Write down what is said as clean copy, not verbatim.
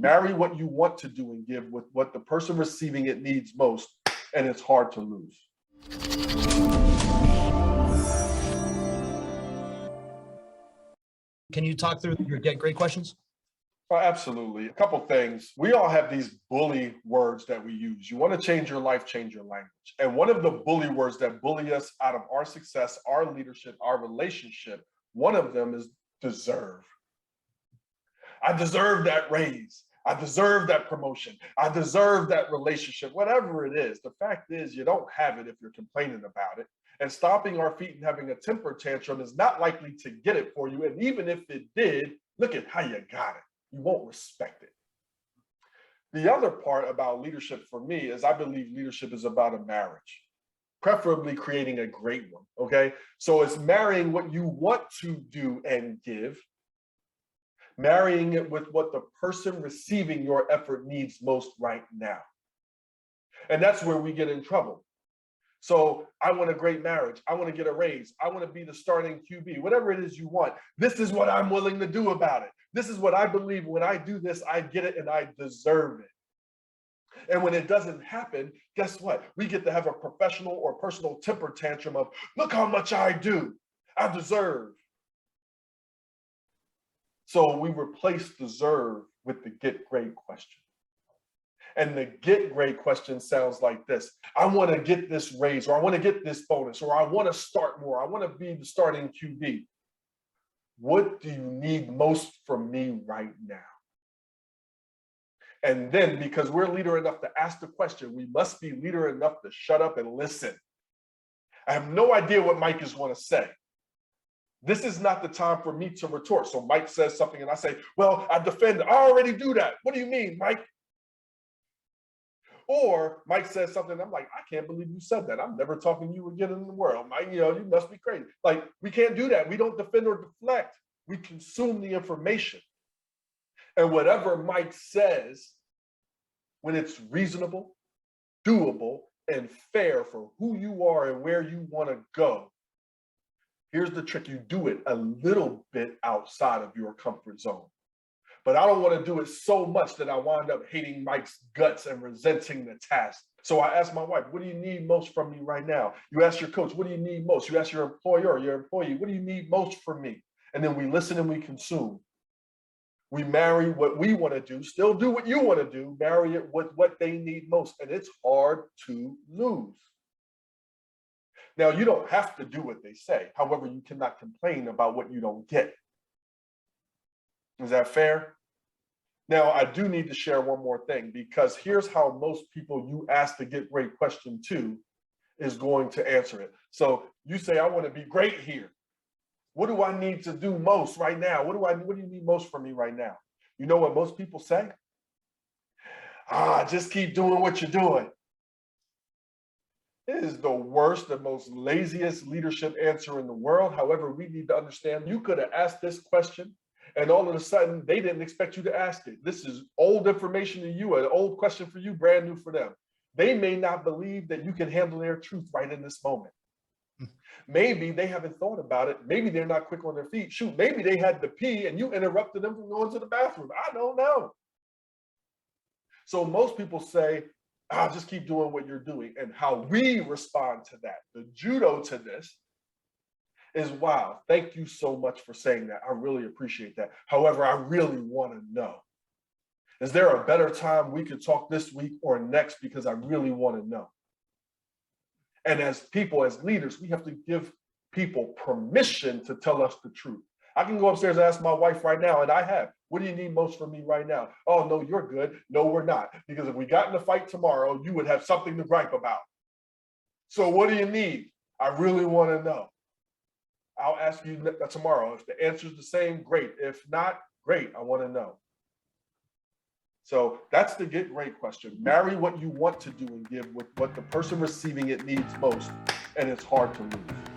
Marry what you want to do and give with what the person receiving it needs most, and it's hard to lose. Can you talk through your get great questions? Oh, absolutely. A couple things. We all have these bully words that we use. You want to change your life, change your language. And one of the bully words that bully us out of our success, our leadership, our relationship, one of them is deserve. I deserve that raise. I deserve that promotion. I deserve that relationship, whatever it is. The fact is, you don't have it if you're complaining about it. And stomping our feet and having a temper tantrum is not likely to get it for you. And even if it did, look at how you got it. You won't respect it. The other part about leadership for me is I believe leadership is about a marriage, preferably creating a great one, okay? So it's marrying what you want to do and give, marrying it with what the person receiving your effort needs most right now. And that's where we get in trouble. So I want a great marriage. I want to get a raise. I want to be the starting QB, whatever it is you want. This is what I'm willing to do about it. This is what I believe. When I do this, I get it and I deserve it. And when it doesn't happen, guess what? We get to have a professional or personal temper tantrum of, look how much I do. I deserve. So we replace deserve with the get great question. And the get great question sounds like this. I want to get this raise, or I want to get this bonus, or I want to start more. I want to be the starting QB. What do you need most from me right now? And then, because we're leader enough to ask the question, we must be leader enough to shut up and listen. I have no idea what Mike is going to say. This is not the time for me to retort. So Mike says something and I say, well, I defend. I already do that. What do you mean, Mike? Or Mike says something, I'm like, I can't believe you said that. I'm never talking to you again in the world. Mike, you must be crazy. Like, we can't do that. We don't defend or deflect. We consume the information. And whatever Mike says, when it's reasonable, doable, and fair for who you are and where you want to go, here's the trick. You do it a little bit outside of your comfort zone. But I don't want to do it so much that I wind up hating Mike's guts and resenting the task. So I ask my wife, what do you need most from me right now? You ask your coach, what do you need most? You ask your employer, your employee, what do you need most from me? And then we listen and we consume. We marry what we want to do, still do what you want to do, marry it with what they need most. And it's hard to lose. Now, you don't have to do what they say. However, you cannot complain about what you don't get. Is that fair? Now, I do need to share one more thing, because here's how most people you ask the get great question to is going to answer it. So you say, I want to be great here. What do I need to do most right now? What do you need most from me right now? You know what most people say? Just keep doing what you're doing. It is the worst, the most laziest leadership answer in the world. However, we need to understand you could have asked this question and all of a sudden they didn't expect you to ask it. This is old information to you, an old question for you, brand new for them. They may not believe that you can handle their truth right in this moment. Maybe they haven't thought about it. Maybe they're not quick on their feet. Shoot, maybe they had to pee and you interrupted them from going to the bathroom. I don't know. So most people say, just keep doing what you're doing. And how we respond to that, the judo to this is, wow, thank you so much for saying that. I really appreciate that. However, I really want to know, is there a better time we could talk this week or next? Because I really want to know. And as people, as leaders, we have to give people permission to tell us the truth. I can go upstairs and ask my wife right now, and I have, what do you need most from me right now? Oh, no, you're good. No, we're not. Because if we got in a fight tomorrow, you would have something to gripe about. So what do you need? I really want to know. I'll ask you tomorrow. If the answer is the same, great. If not, great. I want to know. So that's the get great question. Marry what you want to do and give with what the person receiving it needs most, and it's hard to lose.